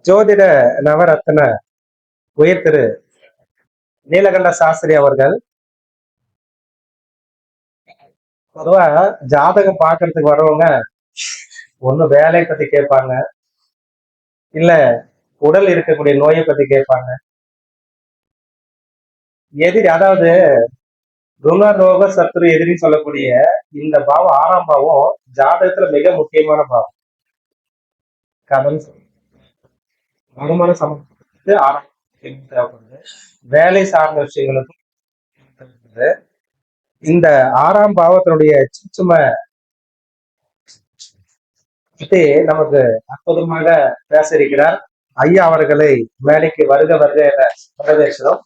ஜோதிட நவரத்ன உயர் திரு நீலகண்ட சாஸ்திரி அவர்கள் பொதுவா ஜாதகம் பார்க்கறதுக்கு வரவங்க ஒண்ணு வேலையை பத்தி கேட்பாங்க, இல்ல உடல் இருக்கக்கூடிய நோயை பத்தி கேட்பாங்க. எதிரி, அதாவது ருண ரோக சத்ரு எதிரின்னு சொல்லக்கூடிய இந்த பாவம் 6ஆம் பாவம் ஜாதகத்துல மிக முக்கியமான பாவம். கடன் வருமான சம்பந்தத்துக்கு 6ஆம் தேவைப்படுது. வேலை சார்ந்த விஷயங்களுக்கும் தேவைப்படுது. இந்த 6ஆம் பாவத்தினுடைய சுற்றும பத்தி நமக்கு அற்புதமாக பேச இருக்கிறார் ஐயா அவர்களை வேலைக்கு வருக வருக என வரவேற்கிறோம்.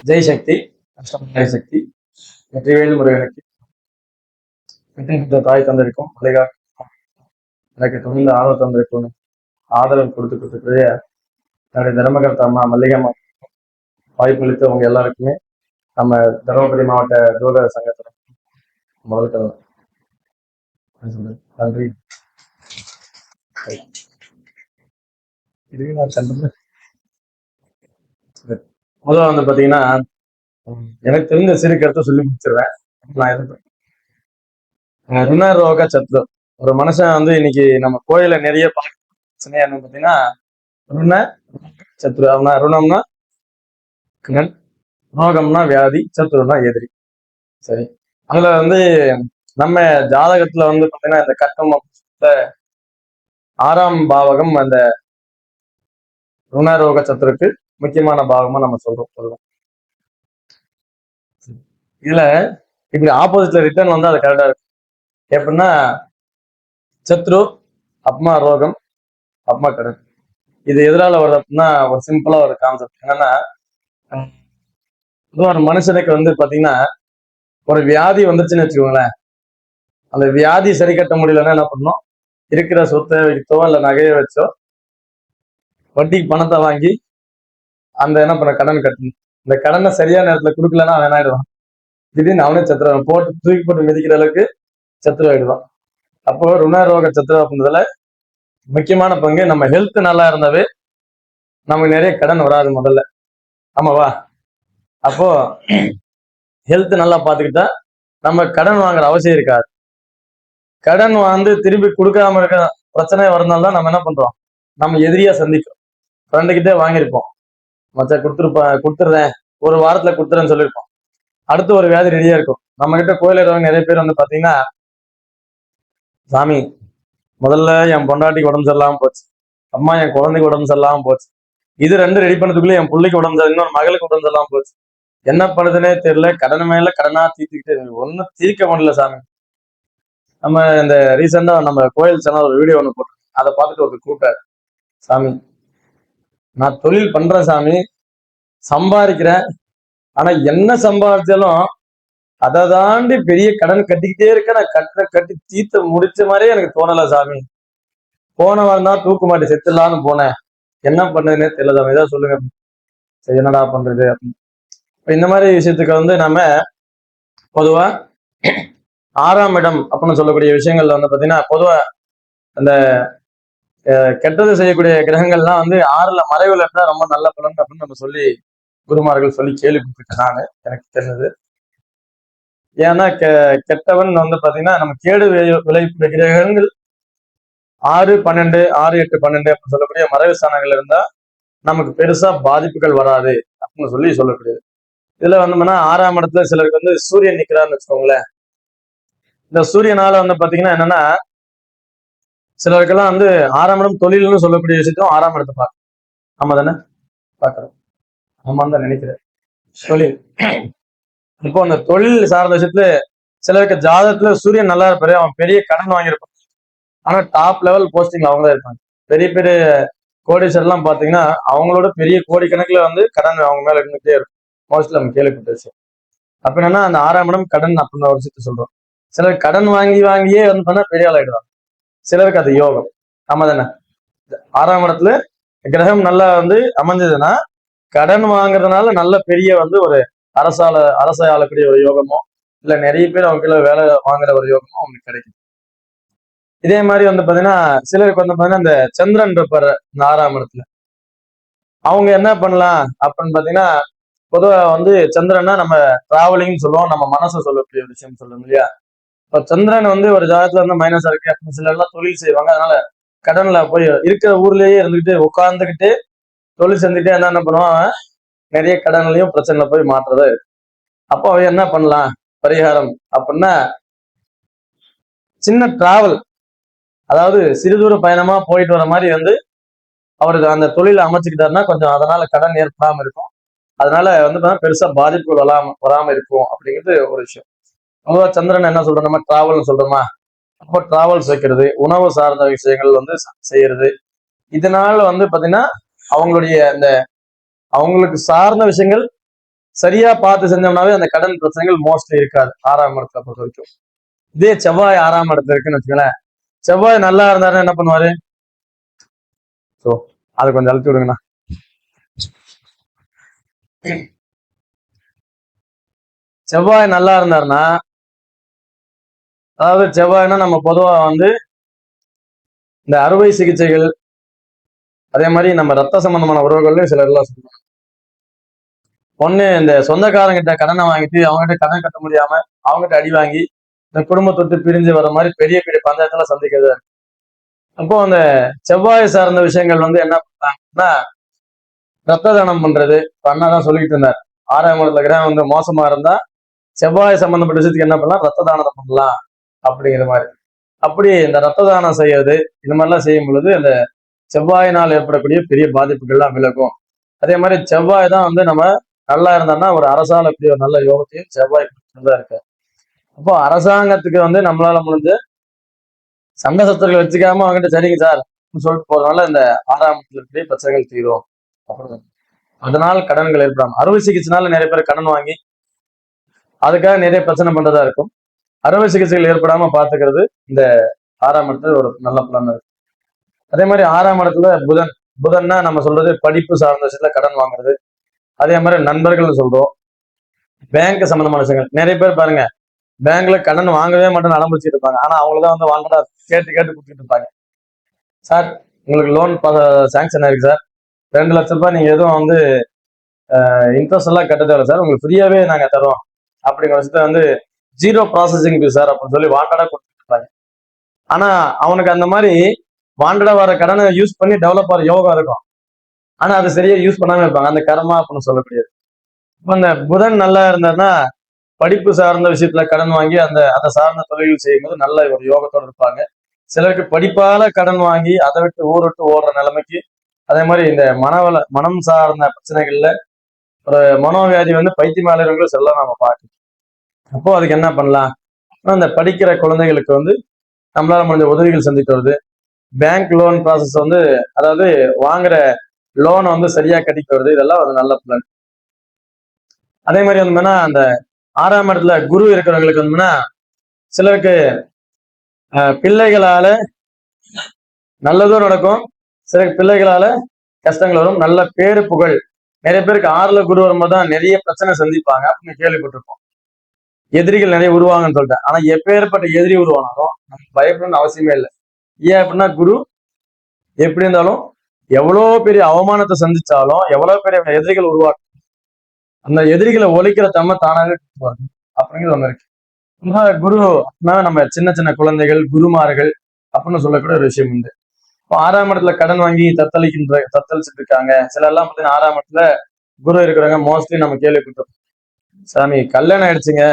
ஜெய் சக்தி, சக்தி, வெற்றிவேல் முருகனுக்கு தாய் தந்திருக்கும் மல்லிகா எனக்கு தொடர்ந்து ஆதரவு தந்திருக்கும் ஆதரவு கொடுத்துக்கிட்டு என்னுடைய தர்மகர்த்த அம்மா மல்லிகம்மா வாய்ப்பு அளித்து அவங்க எல்லாருக்குமே நம்ம தருமபுரி மாவட்ட ஜோதிட சங்கத்துல முதல்ல நன்றி. முதல்ல வந்து பாத்தீங்கன்னா எனக்கு தெரிஞ்ச சிறு கருத்தை சொல்லி முடிச்சிருவேன். நான் இருப்பேன் ருண ரோக சத்ரு. ஒரு மனுஷன் வந்து இன்னைக்கு நம்ம கோயில நிறைய பிரச்சனை என்னன்னு பாத்தீங்கன்னா ருண சத்ரு. அவனா ருணம்னா கடன், ரோகம்னா வியாதி, சத்ருனா எதிரி. சரி, அதுல வந்து நம்ம ஜாதகத்துல வந்து பாத்தீங்கன்னா இந்த கட்டம் 6ஆம் பாவகம் அந்த ருணரோக சத்துருக்கு முக்கியமான பாவமா நம்ம சொல்றோம். இதுல இப்படி ஆப்போசிட்ல ரிட்டர்ன் வந்து அது கரெக்டா இருக்கு. எப்படின்னா சத்ரு அப்மா ரோகம் அப்மா கடன். இது எதனால வருது அப்படின்னா ஒரு சிம்பிளா ஒரு கான்செப்ட் என்னன்னா, ஒரு மனுஷனுக்கு வந்து பாத்தீங்கன்னா ஒரு வியாதி வந்துச்சுன்னு வச்சுக்கோங்களேன். அந்த வியாதி சரி கட்ட முடியலன்னா என்ன பண்ணணும், இருக்கிற சொத்தை வைத்தோ இல்ல நகையை வச்சோ வட்டிக்கு பணத்தை வாங்கி அந்த என்ன பண்ண கடன் கட்டணும். இந்த கடனை சரியான நேரத்துல கொடுக்கலன்னா அவன் ஆயிடுவான். திடீர்னு அவனே சத்துருவான், போட்டு தூக்கி போட்டு மிதிக்கிற அளவுக்கு சத்துரு ஆயிடுவான். அப்போ ருணரோக சத்துரு அப்படின்றதுல முக்கியமான பங்கு. நம்ம ஹெல்த் நல்லா இருந்தாவே நமக்கு நிறைய கடன் வராது முதல்ல, ஆமாவா? அப்போ ஹெல்த் நல்லா பார்த்துக்கிட்டா நம்ம கடன் வாங்குற அவசியம் இருக்காது. கடன் வந்து திருப்பி கொடுக்காம இருக்க பிரச்சனை வரனால்தான் நம்ம என்ன பண்றோம், நம்ம எதிரியா சந்திக்கிறோம். ஃப்ரெண்டுகிட்டே வாங்கியிருப்போம், மச்சா கொடுத்துடுறேன், ஒரு வாரத்துல கொடுத்துறேன்னு சொல்லியிருப்போம். அடுத்து ஒரு வியாதி ரெடியா இருக்கும். நம்ம கிட்ட கோயில இருக்கவங்க நிறைய பேர் வந்து பாத்தீங்கன்னா, சாமி முதல்ல என் பொண்டாட்டிக்கு உடம்பு சரியில்லாம போச்சு, அம்மா என் குழந்தைக்கு உடம்பு சரியில்லாம போச்சு, இது 2 ரெடி பண்ணதுக்குள்ள என் பிள்ளைக்கு உடம்பு சரி, இன்னொரு மகளுக்கு உடம்பு சரியில்லாம போச்சு, என்ன பண்ணுதுன்னே தெரியல, கடன் மேல கடனா தீர்த்துக்கிட்டே ஒன்னும் தீர்க்க முடியல சாமி. நம்ம இந்த ரீசெண்டா நம்ம கோயில் சேனல் ஒரு வீடியோ ஒண்ணு போட்டோம், அதை பார்த்துட்டு ஒரு கூப்பிட்டாரு, சாமி நான் தொழில் பண்றேன் சாமி, சம்பாதிக்கிறேன், ஆனா என்ன சம்பாதிச்சாலும் அதை தாண்டி பெரிய கடன் கட்டிக்கிட்டே இருக்க, நான் கட்டி தீர்த்த முடிச்ச மாதிரியே எனக்கு தோணல சாமி. போன வாரம் தான் தூக்கு மாட்டி செத்துலான்னு போனேன், என்ன பண்ணுதுன்னே தெரியல சாமி, ஏதாவது சொல்லுங்க. சரி என்னடா பண்றது அப்படின்னு. இந்த மாதிரி விஷயத்துக்கு வந்து நம்ம பொதுவா 6ஆம் இடம் அப்படின்னு சொல்லக்கூடிய விஷயங்கள்ல வந்து பாத்தீங்கன்னா, பொதுவா அந்த கெட்டது செய்யக்கூடிய கிரகங்கள்லாம் வந்து 6ல மறைவுல இருந்தா ரொம்ப நல்ல பலன் அப்படின்னு நம்ம சொல்லி குருமார்கள் சொல்லி கேள்விப்பட்டிருக்கேன் நானு, எனக்கு தெரிஞ்சது. ஏன்னா கெட்டவன் வந்து பாத்தீங்கன்னா நம்ம கேடு விளைவிக்கிற கிரகங்கள் 6, 12, 6, 8, 12 அப்படின்னு சொல்லக்கூடிய மறைவு ஸ்தானங்கள் இருந்தா நமக்கு பெருசா பாதிப்புகள் வராது அப்படின்னு சொல்லி சொல்லக்கூடியது. இதுல வந்தோம்னா 6ஆம் இடத்துல சிலருக்கு வந்து சூரியன் நிக்கிறான்னு வச்சுக்கோங்களேன். இந்த சூரியனால வந்து பாத்தீங்கன்னா என்னன்னா, சிலருக்கெல்லாம் வந்து 6ஆம் இடம் தொழில்னு சொல்லக்கூடிய விஷயத்தையும் 6ஆம் இடத்தை பார்க்கணும். ஆமா தானே பாக்குறோம், ஆமான்னு தான் நினைக்கிறேன். தொழில், இப்போ அந்த தொழில் சார்ந்த விஷயத்துல சிலருக்கு ஜாதகத்துல சூரியன் நல்லா இருப்பாரு, அவன் பெரிய கடன் வாங்கியிருப்பான், ஆனா டாப் லெவல் போஸ்டிங் அவங்க தான் இருப்பாங்க. பெரிய பெரிய கோடீஸ்வரர் எல்லாம் பாத்தீங்கன்னா அவங்களோட பெரிய கோடிக்கணக்கில் வந்து கடன் அவங்க மேல இருந்துகிட்டே இருக்கும். மோஸ்ட்லி நம்ம கேள்விப்பட்ட விஷயம். அப்ப என்னன்னா அந்த 6ஆம் இடம் கடன் அப்படின்னு ஒரு விஷயத்த சொல்றோம். சிலர் கடன் வாங்கியே வந்து பண்ணா பெரிய ஆள் ஆயிடுவாங்க. சிலருக்கு அது யோகம். ஆமா தானே? 6ஆம் இடத்துல கிரகம் நல்லா வந்து அமைஞ்சதுன்னா கடன் வாங்குறதுனால நல்ல பெரிய வந்து ஒரு அரசை ஆளக்கூடிய ஒரு யோகமோ இல்ல நிறைய பேர் அவங்க கீழ வேலை வாங்குற ஒரு யோகமோ அவங்களுக்கு கிடைக்கும். இதே மாதிரி வந்து பாத்தீங்கன்னா சிலருக்கு வந்து பாத்தீங்கன்னா இந்த சந்திரன் இருப்பாரு இந்த 6ஆம் இடத்துல. அவங்க என்ன பண்ணலாம் அப்படின்னு பாத்தீங்கன்னா பொதுவா வந்து சந்திரன்னா நம்ம டிராவலிங் சொல்லுவோம், நம்ம மனசை சொல்லக்கூடிய ஒரு விஷயம் சொல்லுவோம் இல்லையா? இப்போ சந்திரன் வந்து ஒரு ஜாதகத்துல வந்து மைனஸா இருக்கு அப்படின்னு சில எல்லாம் தொழில் செய்வாங்க. அதனால கடன்ல போய் இருக்கிற ஊர்லயே இருந்துகிட்டு உட்கார்ந்துகிட்டு தொழில் செஞ்சுட்டே என்ன பண்ணுவான் அவன் நிறைய கடன்லயும் பிரச்சனைல போய் மாட்டுறது. அப்போ அவன் என்ன பண்ணலாம் பரிகாரம் அப்படின்னா சின்ன டிராவல், அதாவது சிறுதூர பயணமா போயிட்டு வர மாதிரி வந்து அவருக்கு அந்த தொழிலை அமைச்சுக்கிட்டாருன்னா கொஞ்சம் அதனால கடன் ஏற்படாம இருக்கும். அதனால வந்து பெருசா பாதிப்புகள் வராம இருக்கும் அப்படிங்கிறது ஒரு விஷயம். பொதுவா சந்திரன் என்ன சொல்றோம், நம்ம டிராவல்னு சொல்றோமா, அப்போ டிராவல்ஸ் வைக்கிறது, உணவு சார்ந்த விஷயங்கள் வந்து செய்யறது, இதனால வந்து பாத்தீங்கன்னா அவங்களுடைய அந்த அவங்களுக்கு சார்ந்த விஷயங்கள் சரியா பார்த்து செஞ்சோம்னாவே அந்த கடன் பிரச்சனைகள் மோஸ்ட்லி இருக்காது 6ஆம் இடத்துல பொறுத்த வரைக்கும். இதே செவ்வாய் 6ஆம் இடத்துல இருக்குன்னு வச்சுக்கோங்களேன், செவ்வாய் நல்லா இருந்தாருன்னா என்ன பண்ணுவாரு, ஸோ அதை கொஞ்சம் அழுத்தி விடுங்கண்ணா. செவ்வாய் நல்லா இருந்தாருன்னா, அதாவது செவ்வாய்னா நம்ம பொதுவா வந்து இந்த அறுவை சிகிச்சைகள், அதே மாதிரி நம்ம ரத்த சம்பந்தமான உறவுகள்லயும் சிலர் எல்லாம் சொல்லுவாங்க. ஒண்ணு இந்த சொந்தக்காரங்கிட்ட கடனை வாங்கிட்டு அவங்ககிட்ட கடன் கட்ட முடியாம அவங்ககிட்ட அடி வாங்கி இந்த குடும்பத்தொட்டு பிரிஞ்சு வர மாதிரி பெரிய பெரிய பஞ்சாயத்துல சந்திக்கிறது. அப்போ அந்த செவ்வாய் சார்ந்த விஷயங்கள் வந்து என்ன பண்ணாங்கன்னா ரத்த தானம் பண்றது. அண்ணாதான் சொல்லிட்டு இருந்தார், 6ஆம் இடத்துல கிரகம் வந்து மோசமா இருந்தா செவ்வாய் சம்பந்தப்பட்ட விஷயத்துக்கு என்ன பண்ணலாம், ரத்த தானத்தை பண்ணலாம் அப்படிங்கிற மாதிரி. அப்படி இந்த ரத்த தானம் செய்யறது இந்த மாதிரிலாம் செய்யும் பொழுது அந்த செவ்வாயினால் ஏற்படக்கூடிய பெரிய பாதிப்புகள்லாம் விலகும். அதே மாதிரி செவ்வாய் தான் வந்து நம்ம நல்லா இருந்தான்னா ஒரு அரசாங்கக்கூடிய ஒரு நல்ல யோகத்தையும் செவ்வாய் தான் இருக்கு. அப்போ அரசாங்கத்துக்கு வந்து நம்மளால முடிஞ்ச சண்டை சத்துருகள் வச்சுக்காம அவங்ககிட்ட சரிங்க சார் சொல்லிட்டு போறதுனால இந்த 6ஆம் இடத்துல பிரச்சனைகள் தீரும். அப்புறம் அதனால் கடன்கள் ஏற்படாம அறுவை சிகிச்சைனால நிறைய பேர் கடன் வாங்கி அதுக்காக நிறைய பிரச்சனை பண்றதா இருக்கும். அறுவை சிகிச்சைகள் ஏற்படாம பாத்துக்கிறது இந்த 6ஆம் இடத்துல ஒரு நல்ல பலன் இருக்கு. அதே மாதிரி 6ஆம் இடத்துல புதன்னா நம்ம சொல்றது படிப்பு சார்ந்த விஷயத்துல கடன் வாங்குறது. அதே மாதிரி நண்பர்கள் சொல்றோம், பேங்க் சம்பந்தமான விஷயங்கள். நிறைய பேர் பாருங்க பேங்க்ல கடன் வாங்கவே மாட்டேன்னு அலம்பிச்சுட்டு இருப்பாங்க. ஆனா அவங்களதான் வந்து வாங்கடா கேட்டு கேட்டு கொடுத்துட்டு இருப்பாங்க. சார் உங்களுக்கு லோன் சாங்ஷன் ஆயிருக்கு சார், 2 லட்சம் ரூபாய் நீங்க எதுவும் வந்து இன்ட்ரெஸ்ட் எல்லாம் கட்ட தேவை சார், உங்களுக்கு ஃப்ரீயாவே நாங்க தரோம் அப்படிங்கிற விஷயத்த வந்து 0 ப்ராசஸிங் ஃபீஸ் சார் அப்படின்னு சொல்லி வாண்டடா கொடுத்துட்டு இருப்பாங்க. ஆனா அவனுக்கு அந்த மாதிரி வாண்டடா வர கடனை யூஸ் பண்ணி டெவலப் ஆகிற யோகம் இருக்கும். ஆனா அதை சரியா யூஸ் பண்ணாம இருப்பாங்க, அந்த கர்மா அப்படின்னு சொல்லக்கூடியது. இப்ப இந்த புதன் நல்லா இருந்தாருன்னா படிப்பு சார்ந்த விஷயத்துல கடன் வாங்கி அதை சார்ந்த தொழில்கள் செய்யும்போது நல்ல ஒரு யோகத்தோடு இருப்பாங்க. சிலருக்கு படிப்பால கடன் வாங்கி அதை விட்டு ஊர் விட்டு ஓடுற நிலைமைக்கு, அதே மாதிரி இந்த மனம் சார்ந்த பிரச்சனைகள்ல ஒரு மனோவியாதி வந்து பைத்தியமாளர்களும் செல்ல நாம பார்க்கணும். அப்போ அதுக்கு என்ன பண்ணலாம், அந்த படிக்கிற குழந்தைகளுக்கு வந்து நம்மளால முடிஞ்ச உதவிகள் செஞ்சுட்டு வருது. பேங்க் லோன் ப்ராசஸ் வந்து அதாவது வாங்குற லோனை வந்து சரியா கட்டிட்டு வருது, இதெல்லாம் ஒரு நல்ல பிளான். அதே மாதிரி வந்து அந்த 6ஆம் இடத்துல குரு இருக்கிறவங்களுக்கு வந்து சிலருக்கு பிள்ளைகளால நல்லதும் நடக்கும், சிலருக்கு பிள்ளைகளால கஷ்டங்கள் வரும். நல்ல பேரு புகழ், நிறைய பேருக்கு 6ல குரு வரும்போது தான் நிறைய பிரச்சனை சந்திப்பாங்க அப்படின்னு கேள்விப்பட்டிருப்போம். எதிரிகள் நிறைய உருவாங்கன்னு சொல்லிட்டேன். ஆனா எப்பேற்பட்ட எதிரி உருவானாலும் நம்ம பயப்படணும்னு அவசியமே இல்லை. ஏன் அப்படின்னா குரு எப்படி இருந்தாலும் எவ்வளவு பெரிய அவமானத்தை சந்திச்சாலும் எவ்வளவு பெரிய எதிரிகள் உருவாக்கும், அந்த எதிரிகளை ஒழிக்கிற தன்மை தானாவே அப்படிங்கிறது ஒண்ணு இருக்கு. குரு நம்ம சின்ன சின்ன குழந்தைகள் குருமார்கள் அப்படின்னு சொல்லக்கூடிய ஒரு விஷயம் உண்டு. இப்போ 6ஆம் இடத்துல கடன் வாங்கி தத்தளிச்சுட்டு இருக்காங்க. சில எல்லாம் பார்த்தீங்கன்னா 6ஆம் இடத்துல குரு இருக்கிறவங்க மோஸ்ட்லி நம்ம கேள்விப்பட்டிருப்போம், சாமி கல்யாணம் ஆயிடுச்சுங்க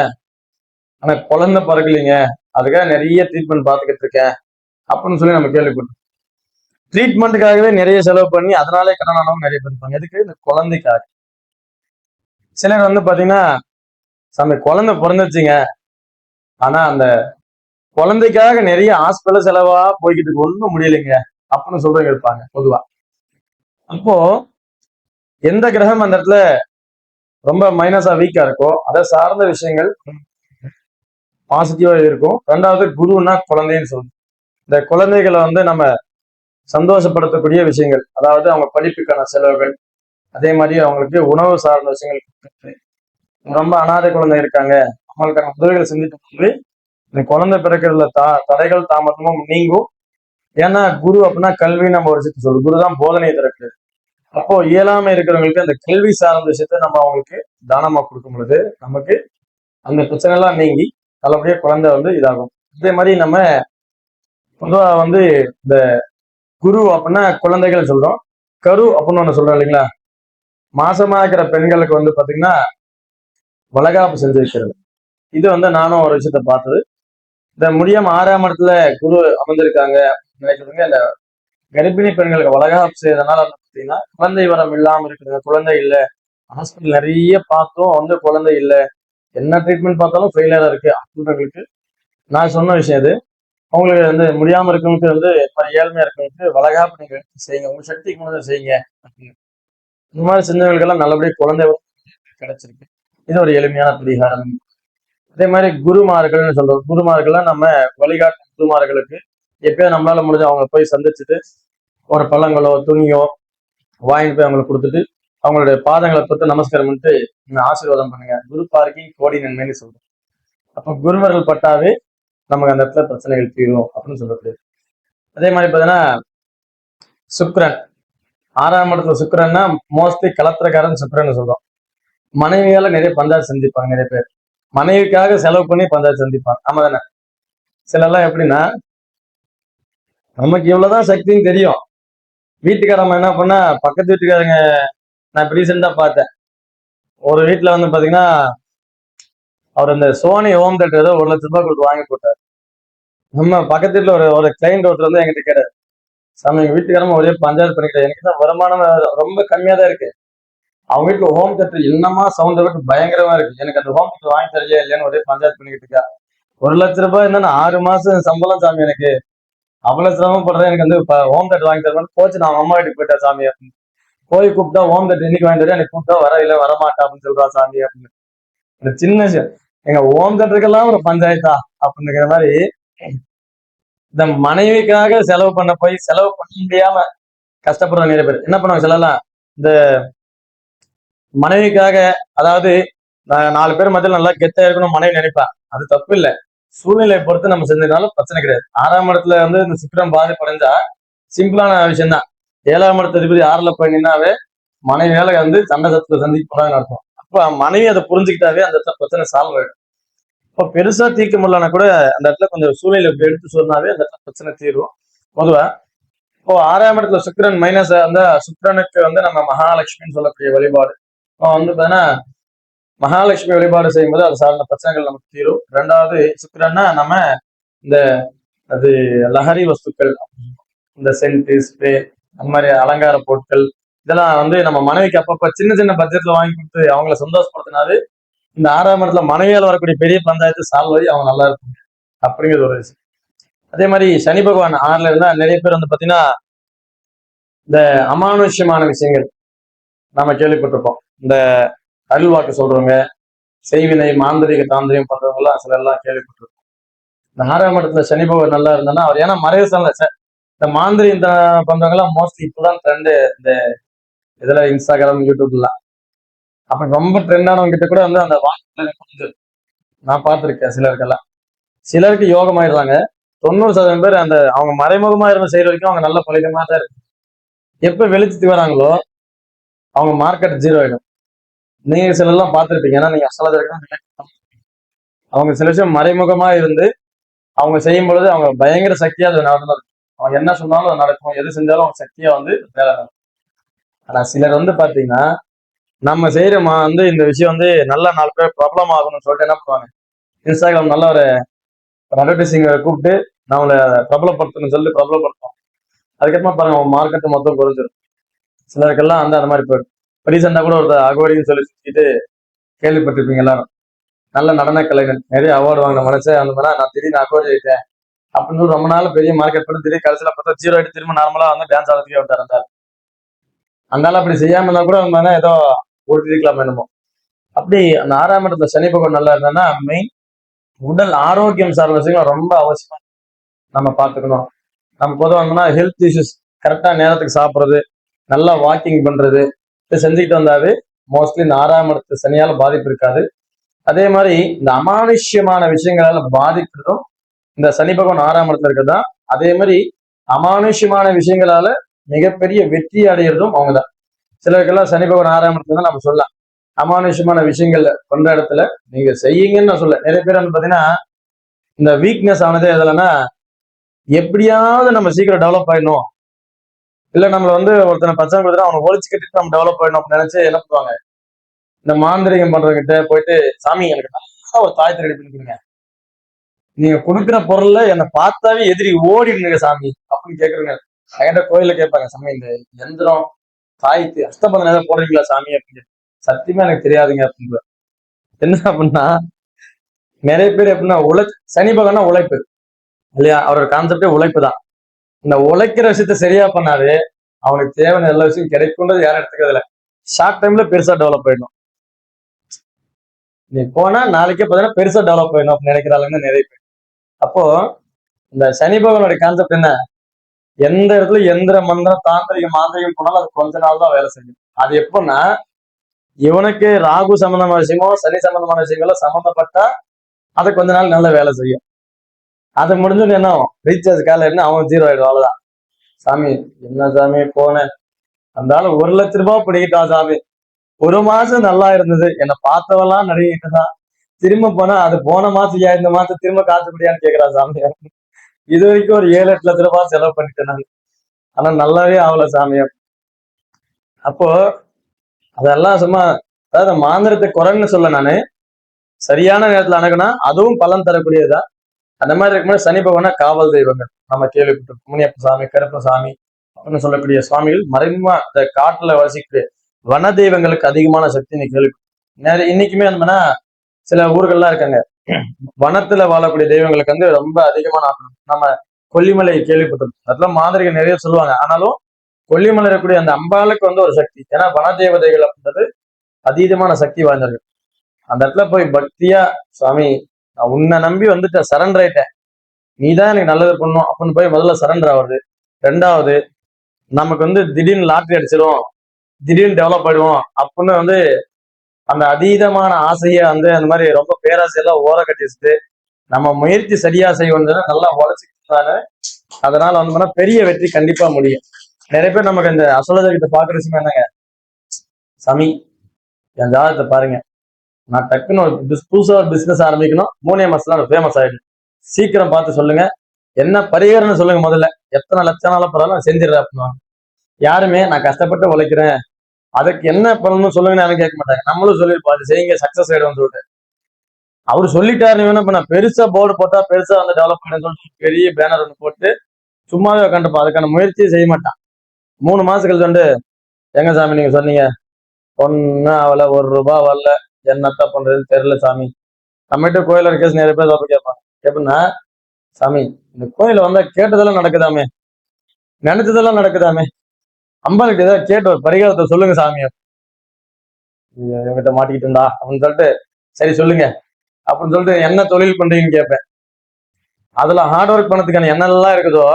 ஆனா குழந்தை பிறக்கலைங்க, அதுக்காக நிறைய ட்ரீட்மெண்ட் பார்த்துக்கிட்டு இருக்கேன் அப்படின்னு சொல்லி நம்ம கேள்விப்பட்டோம். ட்ரீட்மெண்ட்டுக்காகவே நிறைய செலவு பண்ணி அதனாலே கடன் ஆனவங்க நிறைய பேர் இருப்பாங்க. எதுக்கு, இந்த குழந்தைக்காக. சிலர் வந்து பாத்தீங்கன்னா சாமி குழந்தை பிறந்துச்சுங்க ஆனா அந்த குழந்தைக்காக நிறைய ஹாஸ்பிட்டல் செலவா போய்கிட்டு ஒண்ணும் முடியலைங்க அப்படின்னு சொல்றவங்க இருப்பாங்க பொதுவா. அப்போ எந்த கிரகம் அந்த இடத்துல ரொம்ப மைனஸா வீக்கா இருக்கோ அதை சார்ந்த விஷயங்கள் பாசிட்டிவா இருக்கும். ரெண்டாவது குருன்னா குழந்தைன்னு சொல்லுவோம். இந்த குழந்தைகளை வந்து நம்ம சந்தோஷப்படுத்தக்கூடிய விஷயங்கள், அதாவது அவங்க படிப்புக்கான செலவுகள், அதே மாதிரி அவங்களுக்கு உணவு சார்ந்த விஷயங்கள் கொடுக்கறது. ரொம்ப அனாதை குழந்தை இருக்காங்க, அவங்களுக்கான உதவிகள் செஞ்சுட்டு போது இந்த குழந்தை பிறக்கிறதுல தடைகள் தாமதமும் நீங்கும். ஏன்னா குரு அப்படின்னா கல்வி நம்ம ஒரு விஷயத்த சொல்லுவோம், குரு தான் போதனை திறக்குது. அப்போ இயலாம இருக்கிறவங்களுக்கு அந்த கல்வி சார்ந்த விஷயத்த நம்ம அவங்களுக்கு தானமா கொடுக்கும் பொழுது நமக்கு அந்த பிரச்சனை எல்லாம் நீங்கி நல்லபடியா குழந்தை வந்து இதாகும். அதே மாதிரி நம்ம பொதுவா வந்து இந்த குரு அப்படின்னா குழந்தைகள் சொல்றோம், கரு அப்படின்னு ஒண்ணு சொல்றோம் இல்லைங்களா. மாசமா இருக்கிற பெண்களுக்கு வந்து பாத்தீங்கன்னா வளகாப்பு செஞ்சு வைக்கிறது. இது வந்து நானும் ஒரு விஷயத்த பார்த்தது. இந்த முடியாம 6ஆம் இடத்துல குரு அமர்ந்திருக்காங்க நினைக்கிறவங்க, இந்த கர்ப்பிணி பெண்களுக்கு வளகாப்பு செய்யறதுனால வந்து பாத்தீங்கன்னா குழந்தை வரம் இல்லாம இருக்கிறது, குழந்தை இல்ல, ஹாஸ்பிட்டல் நிறைய பார்த்தோம் வந்து குழந்தை இல்ல, என்ன ட்ரீட்மெண்ட் பார்த்தாலும் ஃபெயிலியரா இருக்கு அப்படின்றவங்களுக்கு நான் சொன்ன விஷயம் இது. அவங்களுக்கு வந்து முடியாம இருக்கவங்களுக்கு வந்து ஏழ்மையா இருக்கவங்களுக்கு வளகாப்பு நீங்க எடுத்து செய்யுங்க, உங்க சக்திக்கு முன்னாடி செய்யுங்க. இந்த மாதிரி செஞ்சவங்களுக்கு எல்லாம் நல்லபடியா குழந்தை கிடைச்சிருக்கு. இது ஒரு எளிமையான பரிகாரம். அதே மாதிரி குருமார்கள்னு சொல்றோம், குருமார்கள்லாம் நம்ம வழிகாட்டு குருமார்களுக்கு எப்பயோ நம்மளால முடிஞ்ச அவங்க போய் சந்திச்சுட்டு ஒரு பழங்களோ துணியோ வாங்கிட்டு போய் அவங்களுக்கு கொடுத்துட்டு அவங்களுடைய பாதங்களை தொட்டு நமஸ்காரம் பண்ணிட்டு ஆசீர்வாதம் பண்ணுங்க. குரு பார்க்கிங் கோடி நன்மைன்னு சொல்றோம். அப்ப குருவர்கள் பட்டாவே நமக்கு அந்த இடத்துல பிரச்சனைகள் தீரும் அப்படின்னு சொல்லக்கூடியது. அதே மாதிரி பாத்தீங்கன்னா சுக்ரன், 6ஆம் இடத்துல சுக்ரன்னா மோஸ்ட்லி கலத்திரக்காரன் சுக்ரன் சொல்றோம். மனைவியால நிறைய பஞ்சாயத்து சந்திப்பாங்க நிறைய பேர், மனைவிக்காக செலவு பண்ணி பஞ்சாயத்து சந்திப்பாங்க. ஆமா தானே. சில எல்லாம் எப்படின்னா நமக்கு இவ்வளவுதான் சக்தின்னு தெரியும், வீட்டுக்காரம்மா என்ன பண்ணா பக்கத்து வீட்டுக்காரங்க. நான் இப்ப ரீசெண்டா பார்த்தேன், ஒரு வீட்டுல வந்து பாத்தீங்கன்னா அவர் இந்த சோனி ஹோம் தேட்டர் ஏதோ 1,00,000 கொடுத்து வாங்கி போட்டார். நம்ம பக்கத்து வீட்டுல ஒரு ஒரு கிளைண்ட் ஒருத்தர் வந்து எங்கிட்ட கேட்டார், சாமி எங்க வீட்டுக்காரமா ஒரே பஞ்சாயத்து பண்ணிக்கிட்டேன், எனக்கு தான் வருமானம் ரொம்ப கம்மியா தான் இருக்கு, அவங்க வீட்டுல ஹோம் தேட்டர் என்னமா சவுண்டை விட்டு பயங்கரமா இருக்கு, எனக்கு அந்த ஹோம் தேட்டர் வாங்கி தரலையா இல்லையான்னு ஒரே பஞ்சாயத்து பண்ணிக்கிட்டு இருக்கா. 1,00,000 என்னன்னா 6 மாசம் சம்பளம் சாமி, எனக்கு அவ்வளவு சிரமப்படுறேன், எனக்கு வந்து ஹோம் தேட்டர் வாங்கி தரணும் போச்சு. நான் அம்மா வீட்டுக்கு போயிட்டேன் சாமி அப்படின்னு. போய் கூப்பிட்டா ஹோம் தேட்டர் இன்னைக்கு வாங்கி தரேன், எனக்கு கூப்பிட்டா வர இல்லை வரமாட்டா அப்படின்னு சொல்றா சாமி அப்படின்னு. இந்த சின்ன விஷயம் எங்க ஹோம் தேட்டருக்கெல்லாம் ஒரு பஞ்சாயத்தா அப்படிங்கிற மாதிரி. இந்த மனைவிக்காக செலவு பண்ண போய் செலவு பண்ண முடியாம கஷ்டப்படுற நிறைய பேர் என்ன பண்ணுவாங்க, சிலலாம் இந்த மனைவிக்காக, அதாவது 4 பேர் மத்தியில் நல்லா கெத்தா இருக்கணும் மனைவி நினைப்பா, அது தப்பு இல்லை, சூழ்நிலையை பொறுத்து நம்ம செஞ்சதுனால பிரச்சனை கிடையாது. 6ஆம் இடத்துல வந்து இந்த சுக்கிரன் பாதிப்படைஞ்சா சிம்பிளான விஷயம் தான். 7ஆம் இடத்து அதிபதி 6ல போய் நின்னாவே மனைவியால வந்து சண்டை சத்துல சந்திக்க போறாங்கன்னு அர்த்தம். அப்ப மனைவி அதை புரிஞ்சுக்கிட்டாவே அந்த இடத்துல பிரச்சனை சால்வ் ஆயிடும். இப்போ பெருசா தீர்க்க முடியலன்னா கூட அந்த இடத்துல கொஞ்சம் சூழ்நிலை எடுத்து சொன்னாவே அந்த இடத்துல பிரச்சனை தீரும் பொதுவா. இப்போ 6ஆம் இடத்துல சுக்கிரன் மைனஸ் அந்த சுக்கிரனுக்கு வந்து நம்ம மகாலட்சுமின்னு சொல்லக்கூடிய வழிபாடு வந்து பாத்தீங்கன்னா, மகாலட்சுமி வழிபாடு செய்யும்போது அது சார்ந்த பிரச்சனைகள் நமக்கு தீரும். 2வது சுக்கிரன்னா நம்ம இந்த அது லஹரி வஸ்துக்கள், இந்த சென்ட் ஸ்ப்ரே, அந்த மாதிரி அலங்கார பொருட்கள், இதெல்லாம் வந்து நம்ம மனைவிக்கு அப்பப்ப சின்ன சின்ன பட்ஜெட்ல வாங்கி கொடுத்து அவங்கள சந்தோஷப்படுத்தினாது இந்த 6ஆம் இடத்துல மனைவியால் வரக்கூடிய பெரிய பஞ்சாயத்து சால்வ் ஆகி அவங்க நல்லா இருக்கும் அப்படிங்கிறது ஒரு விஷயம். அதே மாதிரி சனி பகவான் 6ல இருந்தா நிறைய பேர் வந்து பாத்தீங்கன்னா இந்த அமானுஷ்யமான விஷயங்கள் நாம கேள்விப்பட்டிருப்போம். இந்த அருள்வாக்கு சொல்றவங்க, செய்வினை மாந்திரிக தாந்திரிகம் பண்றவங்க எல்லாம் சில எல்லாம் கேள்விப்பட்டிருப்போம். இந்த 6ஆம் இடத்துல சனி பகவான் நல்லா இருந்தான்னா அவர் ஏன்னா மறைவு இந்த மாந்திரிகம் பண்றவங்க எல்லாம் மோஸ்ட்லி இப்பதான் ட்ரெண்டு, இந்த இதுல இன்ஸ்டாகிராம் யூடியூப்லாம் அப்ப ரொம்ப ட்ரெண்டானவங்க கிட்ட கூட வந்து அந்த வாக்கு நான் பார்த்திருக்கேன். சிலருக்கு யோகமாயிடுறாங்க. 90% பேர் அந்த அவங்க மறைமுகமா இருந்து செய்யற வரைக்கும் அவங்க நல்ல பலிதமா தான் இருக்கு. எப்ப வெளிச்சத்துக்கு வராங்களோ அவங்க மார்க்கெட் ஜீரோ ஆயிடும். நீங்க சில எல்லாம் பார்த்திருப்பீங்க, ஏன்னா நீங்க அஸ்ட்ராலஜர். அவங்க சில விஷயம் மறைமுகமா இருந்து அவங்க செய்யும் பொழுது அவங்க பயங்கர சக்தியா அது நடக்கும். அவங்க என்ன சொன்னாலும் அது நடக்கும், எது செஞ்சாலும் அவங்க சக்தியா வந்து வேலை நடக்கும். ஆனா சிலர் வந்து பாத்தீங்கன்னா நம்ம செய்யறோமா வந்து இந்த விஷயம் வந்து நல்லா 4 பேர் ப்ராப்ளம் ஆகணும்னு சொல்லிட்டு என்ன பண்ணுவாங்க, இன்ஸ்டாகிராம் நல்ல ஒரு அட்வர்டைசிங்க கூப்பிட்டு நம்மளை பிரபலப்படுத்தணும்னு சொல்லி பிரபலப்படுத்தும். அதுக்கப்புறமா பாருங்க அவங்க மார்க்கெட் மொத்தம் குறைஞ்சிடும். சிலருக்கெல்லாம் வந்து அந்த மாதிரி போயிடும். ரீசெண்டா கூட ஒரு அகோடின்னு சொல்லி சுத்திட்டு கேள்விப்பட்டிருப்பீங்க எல்லாரும். நல்ல நடன கலைஞர், நிறைய அவார்டு வாங்கின மனசே அந்த மாதிரி நான் திடீர்னு அகோடி ஆயிட்டேன் அப்படின்னு ரொம்ப நாள் பெரிய மார்க்கெட் பண்ணி திடீர் கடைசியில பார்த்தா ஜீரோ ஆயிட்டு திரும்ப நார்மலா வந்து டான்ஸ் ஆடுறதுக்கே விட்டார். அந்த அப்படி செய்யாம இருந்தா கூட நம்ம ஏதோ ஓட்டிருக்கலாம் என்னமோ. அப்படி அந்த 6ஆம் இடத்துல சனி பகவான் நல்லா இருந்தான்னா மெயின் உடல் ஆரோக்கியம் சார்ந்த விஷயங்கள் ரொம்ப அவசியம் நம்ம பார்த்துக்கணும். நம்ம பொதுவாக வந்தோம்னா ஹெல்த் இஷ்யூஸ், கரெக்டா நேரத்துக்கு சாப்பிட்றது, நல்லா வாக்கிங் பண்றது, இது செஞ்சுக்கிட்டு வந்தாவே மோஸ்ட்லி இந்த 6ஆம் இடத்து சனியால பாதிப்பு இருக்காது. அதே மாதிரி இந்த அமானுஷ்யமான விஷயங்களால பாதிக்கிறதும் இந்த சனி பகவான் 6ஆம் இடத்துல இருக்குதான். அதே மாதிரி அமானுஷ்யமான விஷயங்களால மிகப்பெரிய வெற்றி அடையிறதும் அவங்கதான். சிலருக்கெல்லாம் சனி பகவான் 6ஆம் இடத்துல தான் நம்ம சொல்லலாம். அமானுஷ்யமான விஷயங்கள்ல பண்ற இடத்துல நீங்க செய்யுங்கன்னு நான் சொல்ல. நிறைய பேர் வந்து பாத்தீங்கன்னா இந்த வீக்னஸ் ஆனதே எதுலன்னா, எப்படியாவது நம்ம சீக்கிரம் டெவலப் ஆயிடணும், இல்ல நம்மள வந்து ஒருத்தனை பச்சை கொடுத்தா அவனை ஒழிச்சு கட்டிட்டு நம்ம டெவலப் ஆயிடணும் அப்படின்னு நினைச்சு என்ன பண்ணுவாங்க, இந்த மாந்திரிகம் பண்றவங்கிட்ட போயிட்டு, சாமி எனக்கு நல்லா ஒரு தாய் ரெடி பண்ணி கொடுங்க, நீங்க கொடுக்குற பொருள்ல என்னை பார்த்தாவே எதிரி ஓடிடுங்க சாமி அப்படின்னு கேக்குறீங்க. என்கிட்ட கோயில கேட்பாங்க, சாமி இந்த எந்திரம் தாய்த்து அஷ்டபந்தம் ஏதாவது போடுறீங்களா சாமி அப்படின்னு. சத்தியமா எனக்கு தெரியாதுங்க அப்படின்னு. என்ன அப்படின்னா நிறைய பேர் எப்படின்னா சனி பகவான்னா உழைப்பு இல்லையா, அவரோட கான்செப்டே உழைப்பு தான். இந்த உழைக்கிற விஷயத்த சரியா பண்ணாரு அவனுக்கு தேவையான எல்லா விஷயம் கிடைக்கும்ன்றது யாரும் எடுத்துக்கிறது இல்லை. ஷார்ட் டைம்ல பெருசா டெவலப் ஆயிடும். நீ போனா நாளைக்கே பார்த்தீங்கன்னா பெருசா டெவலப் ஆயிடும் அப்படின்னு நினைக்கிறாங்க நிறைய பேர். அப்போ இந்த சனி பகவானோட கான்செப்ட் என்ன, எந்த இடத்துல எந்திர மந்திரம் தாந்திரிகம் மாந்திரிகம் போனாலும் அது கொஞ்ச நாள் தான் வேலை செய்யும். அது எப்படின்னா இவனுக்கு ராகு சம்பந்தமான விஷயமோ சனி சம்பந்தமான விஷயங்களோ சம்பந்தப்பட்டா அதை கொஞ்ச நாள் நல்ல வேலை செய்யும். அது முடிஞ்சோன்னு என்ன ஆகும், ரீசார்ஜ் கால என்ன அவன் 0 ஆயிடும். அவ்வளவுதான். சாமி என்ன சாமி போனேன், அந்தாலும் 1,00,000 ரூபாய் பிடிக்கிட்டா சாமி, ஒரு மாசம் நல்லா இருந்தது, என்னை பார்த்தவெல்லாம் நடிகிட்டுதான், திரும்ப போனா அது போன மாசம் இந்த மாசம் திரும்ப காசுபடியான்னு கேக்குறான் சாமி. இது வரைக்கும் ஒரு 7-8 லட்ச ரூபாய் செலவு பண்ணிட்டேன் நான், ஆனா நல்லாவே ஆகல சாமி. அப்போ அதெல்லாம் சும்மா, அதாவது மாந்திரத்தை குறைன்னு சொல்ல நானு, சரியான நேரத்துல அணுகுனா அதுவும் பலன் தரக்கூடியதுதான். அந்த மாதிரி இருக்கும்போது சனி பகவானா காவல் தெய்வங்கள் நம்ம கேள்விப்பட்டோம். முனியப்ப சாமி, கருப்ப சாமி அப்படின்னு சொல்லக்கூடிய சுவாமிகள் மறைமுகமா இந்த காட்டுல வசிக்கக்கூடிய வன தெய்வங்களுக்கு அதிகமான சக்தி நீ கேள்வி. இன்னைக்குமே வந்தோம்னா சில ஊர்கள்லாம் இருக்காங்க, வனத்துல வாழக்கூடிய தெய்வங்களுக்கு வந்து ரொம்ப அதிகமான ஆற்றல். நம்ம கொல்லிமலை கேள்விப்பட்டோம், அதெல்லாம் மாதிரிகள் நிறைய சொல்லுவாங்க. ஆனாலும் கொல்லிமலை இருக்கக்கூடிய அந்த அம்பாளுக்கு வந்து ஒரு சக்தி, ஏன்னா வன தேவதைகள் அப்படின்றது அதீதமான சக்தி வாய்ந்தவர்கள். அந்த இடத்துல போய் பக்தியா, சுவாமி நான் உன்னை நம்பி வந்துட்டேன், சரண்டர் ஆயிட்டேன், நீதான் எனக்கு நல்லது பண்ணும் அப்படின்னு போய் முதல்ல சரண்டர் ஆகுறது. ரெண்டாவது, நமக்கு வந்து திடீர்னு லாட்டரி அடிச்சிடும், திடீர்னு டெவலப் ஆயிடுவோம் அப்படின்னு வந்து அந்த அதீதமான ஆசையை வந்து அந்த மாதிரி ரொம்ப பேராசையெல்லாம் ஓர கட்டி வச்சுட்டு நம்ம முயற்சி சரியா செய்வோம், நல்லா உழைச்சிக்கிட்டாங்க. அதனால வந்து பெரிய வெற்றி கண்டிப்பா முடியும். நிறைய பேர் நமக்கு இந்த அஸ்ட்ராலஜர் கிட்ட பாக்குற விஷயம் என்னங்க, சாமி என் ஜாதகத்தை பாருங்க, நான் டக்குன்னு ஒரு புதுசா ஒரு பிசினஸ் ஆரம்பிக்கணும், 3 மாசத்துல ஃபேமஸ் ஆயிடும், சீக்கிரம் பார்த்து சொல்லுங்க, என்ன பரிகாரம்னு சொல்லுங்க, முதல்ல எத்தனை லட்சம்னாலும் பரவாயில்ல செஞ்சிடறேன் அப்படின்னு. யாருமே நான் கஷ்டப்பட்டு உழைக்கிறேன் அதுக்கு என்ன பண்ணணும்னு சொல்லுங்கன்னு யாரும் கேட்க மாட்டாங்க. நம்மளும் சொல்லியிருப்போம் அது செய்யுங்க சக்சஸ் ஆயிடும்னு சொல்லிட்டு. அவரு சொல்லிட்டாரு, என்ன பண்ண பெருசா போர்டு போட்டா பெருசா வந்து டெவலப் பண்ணு சொல்லிட்டு பெரிய பேனர் ஒன்று போட்டு சும்மாவே உட்காந்துப்பான், அதுக்கான முயற்சியை செய்ய மாட்டான். 3 மாசம் கழிச்சு வந்து, எங்க சாமி நீங்க சொன்னீங்க, ஒன்னும் அவள 1 ரூபாய் வரல, என்னத்த பண்றதுன்னு தெரியல சாமி. நம்மகிட்ட கோயில இருக்க நிறைய பேர் கேட்பாங்க, எப்படின்னா சாமி இந்த கோயில வந்தா கேட்டதெல்லாம் நடக்குதாமே, நினைச்சதெல்லாம் நடக்குதாமே, அம்பாளுக்கு ஏதாவது கேட்டு ஒரு பரிகாரத்தை சொல்லுங்க சாமி. என்கிட்ட மாட்டிக்கிட்டு இருந்தா அப்படின்னு சொல்லிட்டு, சரி சொல்லுங்க அப்படின்னு சொல்லிட்டு, என்ன தொழில் பண்றீங்கன்னு கேட்பேன். அதுல ஹார்ட் ஒர்க் பண்ணதுக்கான என்னெல்லாம் இருக்குதோ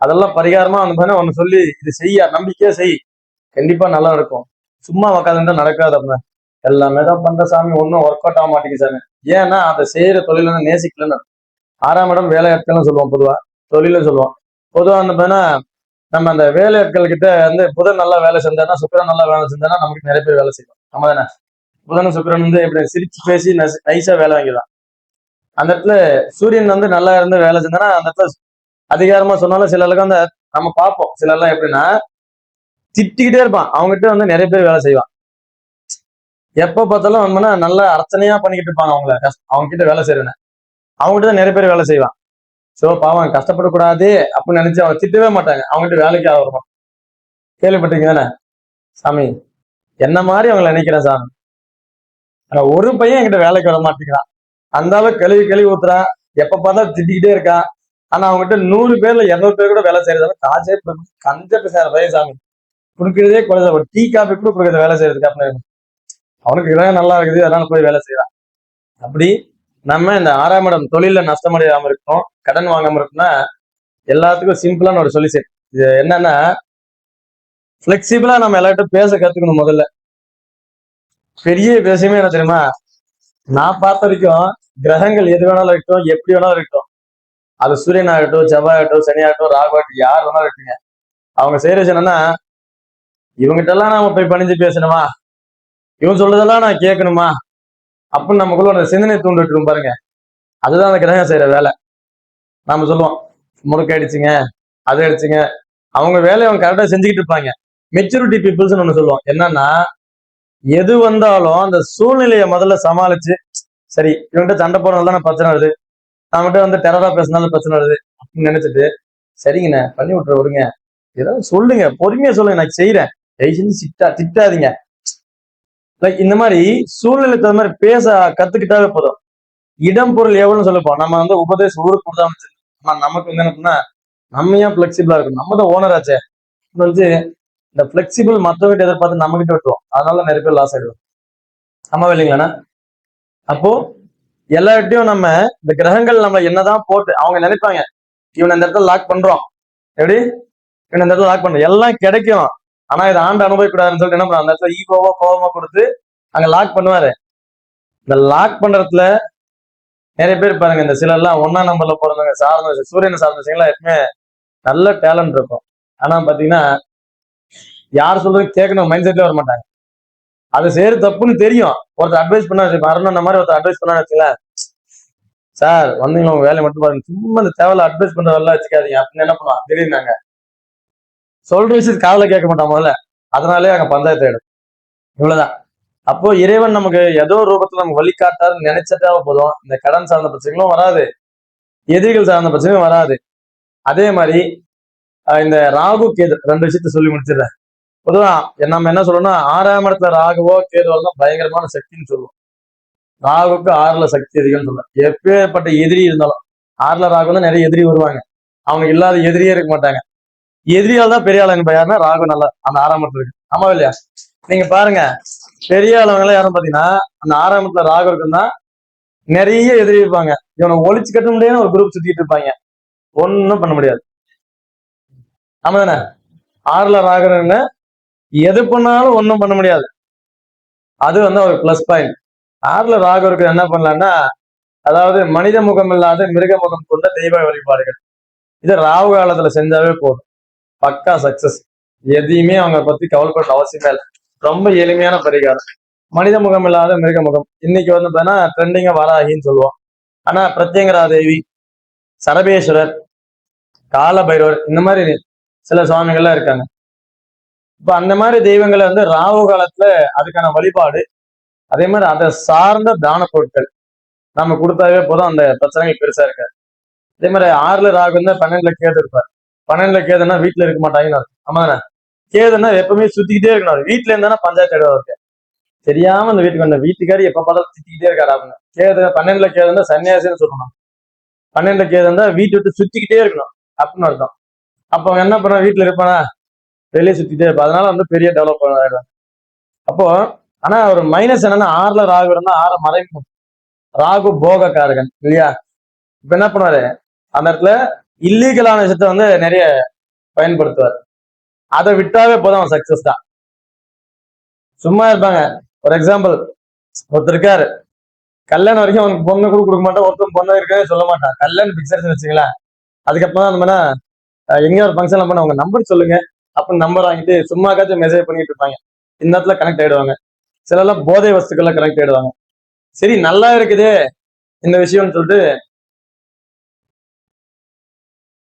அதெல்லாம் பரிகாரமா வந்து ஒன்னு சொல்லி இது செய்ய நம்பிக்கையா செய், கண்டிப்பா நல்லா இருக்கும். சும்மா உக்காந்துட்டா நடக்காது அப்படின்னா, எல்லாமே தான் பண்ற சாமி, ஒன்னும் ஒர்க் அவுட் ஆக மாட்டேங்குது சாமி. ஏன்னா அதை செய்யற தொழில நேசிக்கலன்னு. 6ஆம் இடம் வேலையாட்கள் சொல்லுவோம், பொதுவா தொழில சொல்லுவோம். பொதுவா வந்து நம்ம அந்த வேலையாட்கள் கிட்ட வந்து புதன் நல்லா வேலை செஞ்சானா, சுக்கிரன் நல்லா வேலை செஞ்சானா நமக்கு நிறைய பேர் வேலை செய்வோம். நம்ம தானே புதன் சுக்கிரன் வந்து எப்படி சிரிச்சு பேசி நைஸா வேலை வாங்கிடலாம். அந்த இடத்துல சூரியன் வந்து நல்லா இருந்து வேலை செஞ்சானா அந்த இடத்துல அதிகாரமா சொன்னாலும் சிலருக்கு வந்து நம்ம பார்ப்போம், சிலர்லாம் எப்படின்னா திட்டிக்கிட்டே இருப்பான், அவங்ககிட்ட வந்து நிறைய பேர் வேலை செய்வான். எப்ப பார்த்தாலும் வந்தோம்னா நல்லா அர்ச்சனையா பண்ணிக்கிட்டு இருப்பாங்க, அவங்க கிட்ட வேலை செய்யறேன்னு அவங்ககிட்ட தான் நிறைய பேர் வேலை செய்வான். சோ பாவம் கஷ்டப்படக்கூடாது அப்படின்னு நினைச்சு அவங்க திட்டவே மாட்டாங்க, அவங்ககிட்ட வேலைக்கு ஆகிறோம். கேள்விப்பட்டீங்க தானே, சாமி என்ன மாதிரி அவங்களை நினைக்கிறேன் சாமி, ஆனா ஒரு பையன் என்கிட்ட வேலைக்கு வர மாட்டேங்கிறான், அந்த அளவுக்கு கழுவி ஊத்துறான், எப்ப பார்த்தா திட்டிக்கிட்டே இருக்கான். ஆனா அவங்ககிட்ட 100 பேர்ல 200 பேர் கூட வேலை செய்யறதால காசே கஞ்ச பேசாத பையன் சாமி, கொடுக்கறதே குறைஞ்ச ஒரு டீ காபி கூட கொடுக்கறத வேலை செய்யறதுக்கு அப்படின்னு. அவனுக்கு கிரகம் நல்லா இருக்குது, அதனால போய் வேலை செய்யறான். அப்படி நம்ம இந்த 6ஆம் இடம் தொழில நஷ்டமடையாம இருக்கணும், கடன் வாங்காம இருக்கணும்னா எல்லாத்துக்கும் சிம்பிளான ஒரு சொல்யூஷன். இது என்னன்னா, பிளெக்சிபிளா நம்ம எல்லார்ட்டும் பேச கத்துக்கணும் முதல்ல. பெரிய விஷயமே என்ன தெரியுமா? நான் பார்த்த வரைக்கும் கிரகங்கள் எது வேணாலும் இருக்கட்டும், எப்படி வேணாலும் இருக்கட்டும், அது சூரியன் ஆகட்டும், செவ்வாய் ஆகட்டும், சனி ஆகட்டும், ராகு ஆகட்டும், யார் வேணாலும் இருக்குங்க. அவங்க செய்யற விஷயம் என்னன்னா, இவங்கிட்ட எல்லாம் நாம போய் பணிஞ்சு பேசணுமா, இவன் சொல்றதெல்லாம் நான் கேட்கணுமா அப்படின்னு நமக்குள்ள ஒரு சிந்தனை தூண்டிட்டு இருக்கும் பாருங்க. அதுதான் அந்த கிரகம் செய்யற வேலை. நாம சொல்லுவோம் முறுக்க அடிச்சுங்க, அதை அடிச்சுங்க, அவங்க வேலையை அவங்க கரெக்டா செஞ்சுக்கிட்டு இருப்பாங்க. மெச்சூரிட்டி பீப்புள்ஸ் ஒண்ணு சொல்லுவோம். என்னன்னா, எது வந்தாலும் அந்த சூழ்நிலையை முதல்ல சமாளிச்சு, சரி இவன்கிட்ட சண்டை போடுறதுதான் பிரச்சனை வருது, நம்மகிட்ட வந்து டெரரா பேசினாலும் பிரச்சனை வருது அப்படின்னு நினைச்சிட்டு, சரிங்கண்ணே பண்ணி விட்டுற விடுங்க, ஏதாவது சொல்லுங்க, பொறுமையா சொல்லுங்க, நான் செய்யறேன், தயவு செஞ்சு திட்டாதீங்க. லைக் இந்த மாதிரி சூழ்நிலை தகுந்த மாதிரி பேச கத்துக்கிட்டாவே போதும். இடம் பொருள் எவ்வளவுன்னு சொல்லப்போம். நம்ம வந்து உபதேசம் ஊருக்கு கொடுத்தா ஆனா நமக்கு வந்து என்ன, நம்ம ஏன் பிளெக்சிபிளா இருக்கும், நம்ம தான் ஓனர் ஆச்சே வந்து இந்த பிளெக்சிபிள் மற்றவங்கிட்ட எதிர்பார்த்து நம்ம கிட்ட விட்டுருவோம். அதனால நிறைய பேர் லாஸ் ஆயிடுவோம். ஆமாவா இல்லைங்களாண்ணா? அப்போ எல்லார்ட்டையும் நம்ம இந்த கிரகங்கள் நம்ம என்னதான் போட்டு அவங்க நினைப்பாங்க, இவன் இந்த இடத்துல லாக் பண்றோம், எப்படி இவன் இந்த இடத்துல லாக் பண்றோம், எல்லாம் கிடைக்கும், ஆனா இதை ஆண்டு அனுபவிக்கூடாதுன்னு சொல்லிட்டு என்ன பண்ணுவோம், அந்த இடத்துல ஈகோவோ கோபமா கொடுத்து அங்க லாக் பண்ணுவாரு. இந்த லாக் பண்றதுல நிறைய பேர் பாருங்க, இந்த சில எல்லாம் 1ஆம் நம்பர்ல பிறந்தவங்க, சார்ந்த சூரியனை சார்ந்த விஷயங்கள்லாம் எப்பவுமே நல்ல டேலண்ட் இருக்கும். ஆனா பாத்தீங்கன்னா யார் சொல்றது கேட்கணும் மைண்ட் செட்ல வர மாட்டாங்க. அது செய்யற தப்புன்னு தெரியும். ஒருத்தர் அட்வைஸ் பண்ணா, அருண் மாதிரி ஒருத்தர் அட்வைஸ் பண்ணா வச்சுங்களேன், சார் வந்தீங்களா உங்க வேலையை மட்டும் பாருங்க, சும்மா இந்த தேவையில்ல அட்வைஸ் பண்றதெல்லாம் வச்சுக்காதீங்க அப்படின்னு என்ன பண்ணுவான் தெரியுதாங்க. சொல்ற விஷயத்துக்கு காதல கேட்க மாட்டான் முதல்ல, அதனாலே அங்க பஞ்சாயத்து ஆயிடும். இவ்வளவுதான். அப்போ இறைவன் நமக்கு ஏதோ ரூபத்துல நமக்கு வழிகாட்டாருன்னு நினைச்சதா போதும், இந்த கடன் சார்ந்த பிரச்சனைகளும் வராது, எதிரிகள் சார்ந்த பிரச்சனையும் வராது. அதே மாதிரி இந்த ராகு கேது 2 விஷயத்த சொல்லி முடிச்சிடுறேன். பொதுவா நம்ம என்ன சொல்லணும்னா, 6ஆம் இடத்துல ராகுவோ கேதுவோ தான் பயங்கரமான சக்தின்னு சொல்லுவோம். ராகுக்கு 6ல சக்தி அதிகம்னு சொல்லுவோம். எப்பேற்பட்ட எதிரி இருந்தாலும் 6ல ராகு தான் நிறைய எதிரி வருவாங்க, அவங்க இல்லாத எதிரியே இருக்க மாட்டாங்க. எதிரியால் தான் பெரிய ஆள் என்ப யாருன்னா ராகு நல்லா அந்த 6ஆம் இடத்துல இருக்கு. ஆமா இல்லையா? நீங்க பாருங்க, பெரிய ஆளுவங்க எல்லாம் யாரும் பாத்தீங்கன்னா அந்த 6ஆம் இடத்துல ராகு இருக்குன்னா நிறைய எதிரி இருப்பாங்க. இவனை ஒழிச்சு கட்ட முடியாது ஒரு குரூப் சுத்திட்டு இருப்பாங்க, ஒன்னும் பண்ண முடியாது. ஆமா தானே? 6ல ராகுன்னு எது பண்ணாலும் ஒன்றும் பண்ண முடியாது. அது வந்து ஒரு பிளஸ் பாயிண்ட். 6ல ராகு இருக்கு என்ன பண்ணலாம்னா, அதாவது மனித முகம் இல்லாத மிருக முகம் கொண்ட தெய்வ வழிபாடுகள், இது ராகு காலத்துல செஞ்சாவே போதும், பக்கா சக்சஸ். எதையுமே அவங்க பத்தி கவலைப்பட அவசியமே இல்லை. ரொம்ப எளிமையான பரிகாரம். மனித முகம் இல்லாத மிருக முகம். இன்னைக்கு வந்து பார்த்தீங்கன்னா ட்ரெண்டிங்கா வராகின்னு சொல்லுவோம். ஆனா பிரத்யங்கரா தேவி, சரபேஸ்வரர், கால பைரவர், இந்த மாதிரி சில சுவாமிகள்லாம் இருக்காங்க. இப்ப அந்த மாதிரி தெய்வங்களை வந்து ராகு காலத்துல அதுக்கான வழிபாடு, அதே மாதிரி அதை சார்ந்த தான பொருட்கள் நம்ம கொடுத்தாவே போதும், அந்த பிரச்சனைகள் பெருசா இருக்காது. அதே மாதிரி 6ல ராகு வந்து 12ல கேது இருப்பார். 12ல கேதுன்னா வீட்டுல இருக்க மாட்டாங்கன்னு அர்த்தம். ஆமா தானே? கேதுன்னா எப்பவுமே சுத்திக்கிட்டே இருக்கணும், வீட்டுல இருந்தானா பஞ்சாயத்து இடம் இருக்கு, தெரியாம அந்த வீட்டுக்கு வந்த வீட்டுக்காரி எப்ப பார்த்தாலும் சுத்திக்கிட்டே இருக்காரு அவங்க. கேது 12ல கேதுன்னா சன்னியாசின்னு சொல்லணும். 12ல கேது இருந்தா வீட்டு விட்டு சுத்திக்கிட்டே இருக்கணும் அப்படின்னு அர்த்தம். அப்ப அவன் என்ன பண்ண, வீட்டுல இருப்பானா, வெளியே சுத்திட்டே இருப்பான். அதனால வந்து பெரிய டெவலப் ஆயிடும். அப்போ ஆனா ஒரு மைனஸ் என்னன்னா, 6ல ராகு இருந்தா 6 மறைமுகம். ராகு போக காரகன் இல்லையா? இப்ப என்ன பண்ணுவாரு, அந்த இடத்துல இல்லீகலான விஷயத்த வந்து நிறைய பயன்படுத்துவார். அதை விட்டாவே போதும், அவன் சக்சஸ் தான். சும்மா இருப்பாங்க. ஒரு எக்ஸாம்பிள், ஒருத்தர் இருக்காரு, கல்யாணம் வரைக்கும் அவனுக்கு பொண்ணு கூட கொடுக்க மாட்டான், ஒருத்தன் பொண்ணு இருக்கவே சொல்ல மாட்டான், கல்யாணம் பிக்சர்ஸ் வச்சுங்களேன். அதுக்கப்புறம் தான் நம்ம எங்கேயோ ஒரு ஃபங்க்ஷன்ல பண்ண அவங்க நம்பர் சொல்லுங்க அப்படின்னு நம்பர் வாங்கிட்டு சும்மாக்காச்சும் மெசேஜ் பண்ணிட்டு இருப்பாங்க. இந்த இடத்துல கனெக்ட் ஆயிடுவாங்க. சிலர்லாம் போதை வஸ்துக்கள்ல கனெக்ட் ஆயிடுவாங்க. சரி நல்லா இருக்குதே இந்த விஷயம்னு சொல்லிட்டு,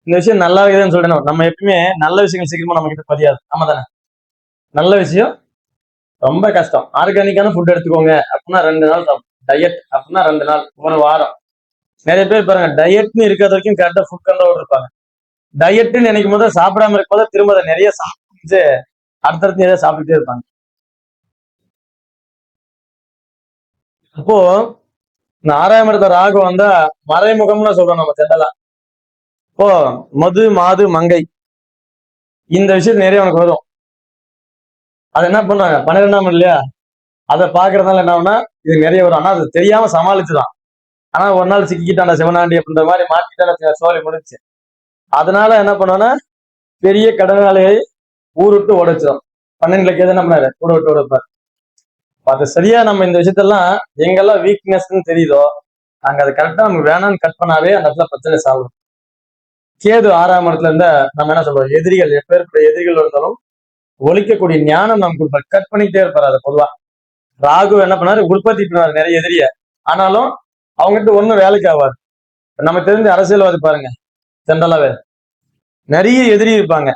இந்த விஷயம் நல்லா இருக்குதுன்னு சொல்லிட்டு நம்ம எப்பயுமே நல்ல விஷயங்கள் சீக்கிரமா நம்ம கிட்ட பதியாது. ஆமா தானே? நல்ல விஷயம் ரொம்ப கஷ்டம். ஆர்கானிக்கான ஃபுட் எடுத்துக்கோங்க அப்படின்னா 2 நாள் சாப்பிடும். டயட் அப்படின்னா 2 நாள், 1 வாரம். நிறைய பேர் பாருங்க, டயட்னு இருக்கிறது வரைக்கும் கரெக்டா ஃபுட் கண்ட்ரோல் இருப்பாங்க. டயட்னு நினைக்கும் போது சாப்பிடாம இருக்கும் போது திரும்ப அதை நிறைய சாப்பிட்டு அடுத்தடுத்து நிறைய சாப்பிட்டுட்டே இருப்பாங்க. அப்போ இந்த 6ஆம் இடத்த ராகு வந்தா மறைமுகம்னு சொல்றோம் நம்ம செட்டலா. இப்போ மது மாது மங்கை இந்த விஷயம் நிறைய உனக்கு வரும். அது என்ன பண்ணுவாங்க, 12ஆம் இல்லையா, அதை பாக்குறதுனால என்ன ஆகும்னா இது நிறைய வரும். ஆனா அது தெரியாம சமாளிச்சுதான். ஆனா ஒரு நாள் சிக்கிட்டான சிவனாண்டி அப்படின்ற மாதிரி மாட்டிக்கிட்டான சோழி முடிச்சு. அதனால என்ன பண்ணுவோம்னா பெரிய கடனாளியை ஊர் விட்டு ஓடச்சிடும். 12 லட்சம் என்ன பண்ணாரு கூட விட்டு ஓடப்பாரு. அது சரியா நம்ம இந்த விஷயத்தெல்லாம் எங்கெல்லாம் வீக்னஸ்ன்னு தெரியுதோ அங்க அதை கரெக்டா நம்ம வேணாம்னு கட் பண்ணாவே அந்த இடத்துல பிரச்சனை சாகும். கேது 6ஆம் இடத்துல இருந்த நம்ம என்ன சொல்றோம், எதிரிகள் எப்பேற்பட்ட எதிரிகள் இருந்தாலும் ஒழிக்கக்கூடிய ஞானம் நமக்கு கொடுப்பாரு. கட் பண்ணிக்கிட்டே இருப்பாரு. அதை பொதுவா ராகு என்ன பண்ணாரு, உற்பத்தி பண்ணாரு நிறைய எதிரிய. ஆனாலும் அவங்ககிட்ட ஒண்ணும் வேலைக்கு ஆவாது. நம்ம தெரிஞ்ச அரசியல்வாதி பாருங்க, ஜென்ரலாவே நிறைய எதிரி இருப்பாங்க.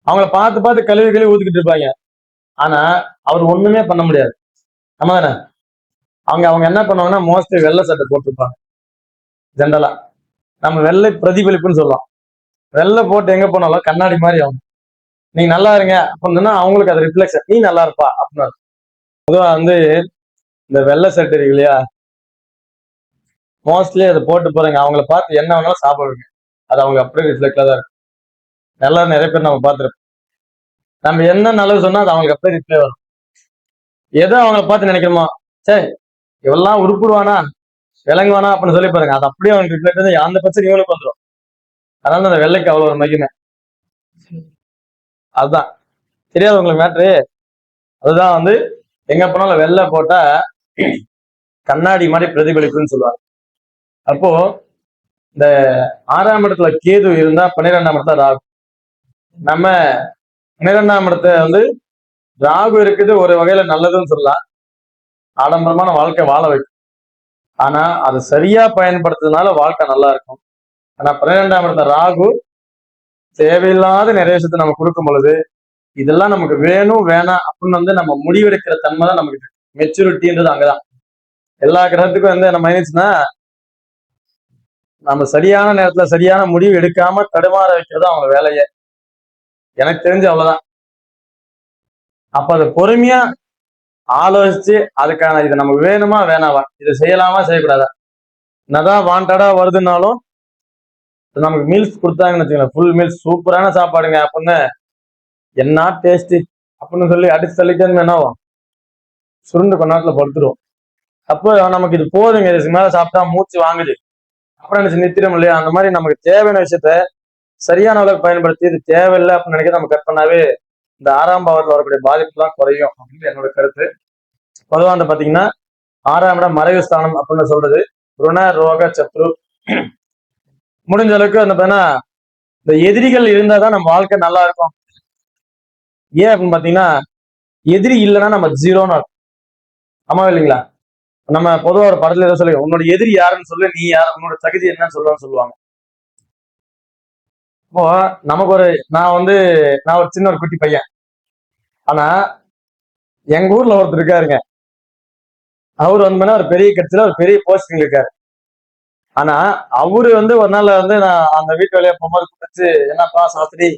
அவங்கள பார்த்து பார்த்து கழுவி ஊத்திக்கிட்டு இருப்பாங்க. ஆனா அவர் ஒண்ணுமே பண்ண முடியாது. நம்ம தானே அவங்க அவங்க என்ன பண்ணுவாங்கன்னா மோஸ்ட்லி வெள்ளை சட்டை போட்டிருப்பாங்க. ஜென்ரலா நம்ம வெள்ளை பிரதிபலிப்புன்னு சொல்லலாம். வெள்ளை போட்டு எங்க போனாலும் கண்ணாடி மாதிரி ஆகும். நீங்க நல்லா இருங்க அப்படின்னா அவங்களுக்கு அது ரிஃப்ளெக்ஷன், நீ நல்லா இருப்பா அப்படின்னு. பொதுவா வந்து இந்த வெள்ளை சட்டை இருக்கு இல்லையா, மோஸ்ட்லி அதை போட்டு போறீங்க அவங்கள பார்த்து என்ன வேணாலும் சாப்பிடுங்க, அது அவங்க அப்படியே ரிஃப்ளெக்டா தான் இருக்கும். நல்லா நிறைய பேர் நம்ம பார்த்துருப்போம். நம்ம என்ன நல்லது சொன்னா அது அவங்களுக்கு அப்படியே ரிப்ளை வரும். எதோ அவங்கள பார்த்து நினைக்கிறோமோ, சரி இவெல்லாம் உருப்பிடுவானா விளங்குவானா அப்படின்னு சொல்லி பாருங்க, அது அப்படியே அவங்களுக்கு ரிஃப்ளெக்ட் வந்து அந்த பட்சம் இவங்களுக்கு வந்துடும். அதனால அந்த வெள்ளைக்கு அவ்வளவு ஒரு மகிமை. அதுதான் தெரியாது உங்களுக்கு மேட்ரு. அதுதான் வந்து எங்க போனாலும் வெள்ளை போட்டா கண்ணாடி மாதிரி பிரதிபலிப்புன்னு சொல்லுவாங்க. அப்போ இந்த 6ஆம் இடத்துல கேது இருந்தா 12ஆம் இடத்துல ராகு. நம்ம 12ஆம் இடத்த வந்து ராகு இருக்குது ஒரு வகையில நல்லதுன்னு சொல்லலாம், ஆடம்பரமான வாழ்க்கை வாழ வைக்கும். ஆனா அது சரியா பயன்படுத்துறதுனால வாழ்க்கை நல்லா இருக்கும். ஆனா 12ஆம் இடத்துல ராகு தேவையில்லாத நிறைய விஷயத்த நம்ம கொடுக்கும் பொழுது இதெல்லாம் நமக்கு வேணும் வேணாம் அப்படின்னு வந்து நம்ம முடிவெடுக்கிற தன்மை தான் நமக்கு மெச்சூரிட்டின்றது அங்கதான். எல்லா கிரகத்துக்கும் வந்து என்ன மைனஸ்னா நம்ம சரியான நேரத்துல சரியான முடிவு எடுக்காம தடுமாற வைக்கிறது அவங்க வேலையை. எனக்கு தெரிஞ்சு அவ்வளவுதான். அப்ப அதை பொறுமையா ஆலோசிச்சு அதுக்கான இது நமக்கு வேணுமா வேணாவா, இதை செய்யலாமா செய்யக்கூடாதா, என்னதான் வாண்டடா வருதுன்னாலும் நமக்கு மீல்ஸ் கொடுத்தாங்கன்னு வச்சுக்கோங்க, ஃபுல் மீல்ஸ் சூப்பரான சாப்பாடுங்க அப்படின்னு என்ன டேஸ்ட் அப்படின்னு சொல்லி அடிச்சு தள்ளிட்டே என்னவும் சுருண்டு கொஞ்ச நேரத்துல படுத்துருவோம். அப்போ நமக்கு இது போதுங்க, இதுக்கு மேல சாப்பிட்டா மூச்சு வாங்குது அப்புறம் நினைச்சு நித்திரம் இல்லையா. அந்த மாதிரி நமக்கு தேவையான விஷயத்த சரியான அளவுக்கு பயன்படுத்தி இது தேவையில்லை அப்படின்னு நினைக்க நம்ம கட் பண்ணாவே இந்த 6ஆம் பாவத்தில் வரக்கூடிய பாதிப்புலாம் குறையும் அப்படின்னு என்னோட கருத்து. பொதுவாக வந்து பாத்தீங்கன்னா 6ஆம் இடம் மறைவு ஸ்தானம் அப்படின்னு சொல்றது ருண ரோக சத்ரு. முடிஞ்ச அளவுக்கு அந்த இந்த எதிரிகள் இருந்தாதான் நம்ம வாழ்க்கை நல்லா இருக்கும். ஏன் அப்படின்னு பாத்தீங்கன்னா எதிரி இல்லைன்னா நம்ம ஜீரோன்னு இருக்கும். ஆமா இல்லைங்களா? நம்ம பொதுவாக ஒரு படத்துல ஏதோ சொல்லி உன்னோட எதிரி யாருன்னு சொல்லு, நீ யார், உன்னோட தகுதி என்னன்னு சொல்லுவாங்க. இப்போ நமக்கு நான் ஒரு சின்ன ஒரு குட்டி பையன். ஆனா எங்க ஊர்ல ஒருத்தர் இருக்காருங்க, அவரு வந்து ஒரு பெரிய கட்சியில ஒரு பெரிய போஸ்டிங் இருக்காரு. ஆனா அவரு வந்து ஒரு நாள் வந்து நான் அந்த வீட்டு வேலையை போகும்போது கூப்பிட்டு, என்னப்பா சாஸ்திரி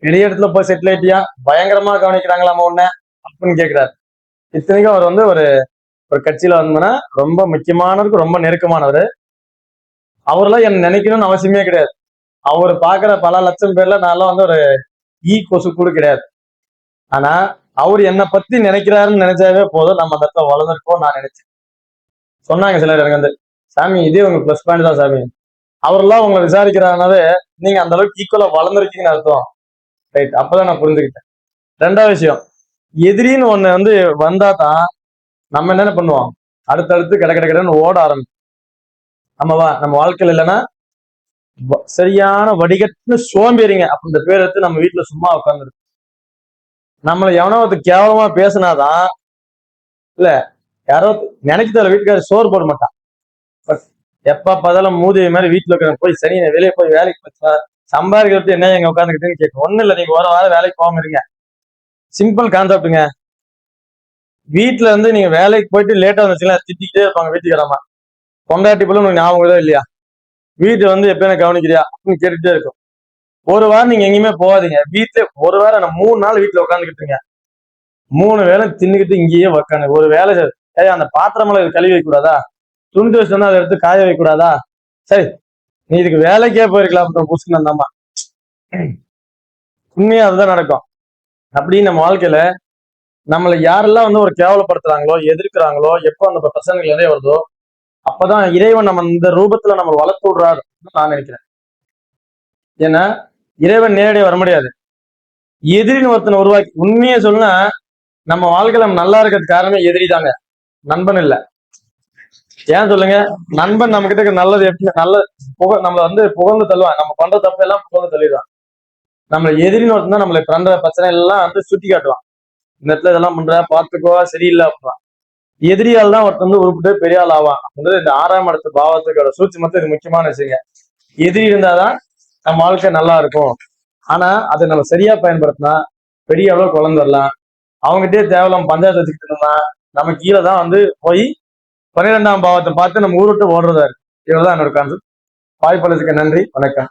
பெரிய இடத்துல போய் செட்டில் ஆயிட்டியா, பயங்கரமா கவனிக்கிறாங்களாமா உன்ன அப்படின்னு கேட்கிறாரு. இத்தனைக்கும் அவர் வந்து ஒரு கட்சியில வந்தோம்னா ரொம்ப முக்கியமானதுக்கு ரொம்ப நெருக்கமானவர். அவரெல்லாம் என்ன நினைக்கணும்னு அவசியமே கிடையாது. அவர் பாக்குற பல லட்சம் பேர்ல நான்லாம் வந்து ஒரு கொசு கூட கிடையாது. ஆனா அவர் என்னை பத்தி நினைக்கிறாருன்னு நினைச்சாவே போதும், நம்ம அந்த இடத்துல வளர்ந்துருக்கோம் நான் நினைச்சேன். சொன்னாங்க சிலர் எனக்கு வந்து, சாமி இதே உங்களுக்கு பிளஸ் பாயிண்ட் தான் சாமி, அவரெல்லாம் உங்களை விசாரிக்கிறாங்கனாவே நீங்க அந்த அளவுக்கு ஈக்குவலா வளர்ந்துருக்கீங்கன்னு அர்த்தம். ரைட், அப்பதான் நான் புரிஞ்சுக்கிட்டேன். 2வது விஷயம், எதிரின்னு ஒண்ணு வந்து வந்தா தான் நம்ம என்ன பண்ணுவோம், அடுத்தடுத்து கிடன்னு ஓட ஆரம்பிக்கும். நம்ம வாழ்க்கையில இல்லைன்னா சரியான வடிகட்டுன்னு சோம்பேறிங்க அப்படின்ற பேர் எடுத்து நம்ம வீட்டுல சும்மா உட்காந்துருக்கு. நம்மளை எவனோ கேவலமா பேசினாதான் இல்ல, யாரோ நினைக்கிறத வீட்டுக்காரர் சோறு போட மாட்டான். எப்ப பார்த்தாலும் மூதேவி மாதிரி வீட்டுல இருக்கிற போய் சரி வெளியே போய் வேலைக்கு போச்சா சம்பாதிக்கிறது என்ன எங்க உட்காந்துக்கிட்டுன்னு கேட்கும். ஒண்ணு இல்லை, நீங்க ஒரு வாரம் வேலைக்கு போகாம இருங்க. சிம்பிள் கான்செப்டுங்க. வீட்டுல இருந்து நீங்க வேலைக்கு போயிட்டு லேட்டா வந்துச்சுன்னா திட்டிக்கிட்டே இருப்பாங்க வீட்டுக்காரமா, பொண்டாட்டி போல உங்களுக்கு ஞாபகம் இல்லையா, வீட்டு வந்து எப்ப கவனிக்கிறியா அப்படின்னு கேட்டுட்டே இருக்கும். ஒரு வாரம் நீங்க எங்கேயுமே போகாதீங்க, வீட்டுல ஒரு வாரம் 3 நாள் வீட்டுல உட்காந்துக்கிட்டுங்க, 3 வேலை தின்னுக்கிட்டு இங்கேயே உட்காந்து ஒரு வேலை அந்த பாத்திரமெல்லாம் இது கழுவி வைக்க கூடாதா, துண்டு வச்சோம்னா அதை எடுத்து காய வைக்க கூடாதா, சரி நீ இதுக்கு வேலைக்கே போயிருக்கலாம் புதுசுன்னு அந்தம்மா. உண்மையா அதுதான் நடக்கும். அப்படி நம்ம வாழ்க்கையில நம்மளை யாரெல்லாம் வந்து ஒரு கேவலப்படுத்துறாங்களோ எதிர்க்கிறாங்களோ, எப்போ அந்த பிரச்சனைகள் நிறைய வருதோ அப்பதான் இறைவன் நம்ம இந்த ரூபத்துல நம்ம வளர்த்து விடுறாரு நான் நினைக்கிறேன். ஏன்னா இறைவன் நேரடியாக வர முடியாது. எதிரின்னு ஒருத்தனை உருவாக்கி உண்மையை சொன்னா நம்ம வாழ்க்கையில நம்ம நல்லா இருக்கிறது காரணமே எதிரி தாங்க, நண்பன் இல்ல. ஏன் சொல்லுங்க? நண்பன் நம்ம கிட்ட நல்லது எப்படி நல்ல நம்மள வந்து புகழ்ந்து தள்ளுவான், நம்ம பண்ற தப்பு எல்லாம் புகழ்ந்து தள்ளிடுவான். நம்மள எதிரின்னு ஒருத்தன் தான் நம்மளை பண்ற பிரச்சனை எல்லாம் வந்து சுட்டி காட்டுவான். இந்த இடத்துல இதெல்லாம் பண்ற பாத்துக்கோ சரியில்லை அப்படின்னா. எதிரியால் தான் ஒருத்தன் வந்து உருப்பிட்டு பெரிய ஆள் ஆவான். வந்து இந்த 6ஆம் இடத்து பாவத்துக்கோட சூட்சுமத்தை இது முக்கியமான விஷயங்க. எதிரி இருந்தாதான் நம்ம வாழ்க்கை நல்லா இருக்கும். ஆனா அதை நம்ம சரியா பயன்படுத்தினா பெரிய அளவு குழந்தைலாம் அவங்ககிட்டயே தேவையில்லாம பஞ்சாயத்து வச்சுக்கிட்டு இருந்தோம்னா நம்ம கீழே தான் வந்து போய் 12ஆம் பாவத்தை பார்த்து நம்ம ஊர் விட்டு ஓடுறதா இருக்கு. இவ்வளவுதான் என்னோட கான்செப்ட். வாய்ப்பளிச்சதுக்கு நன்றி, வணக்கம்.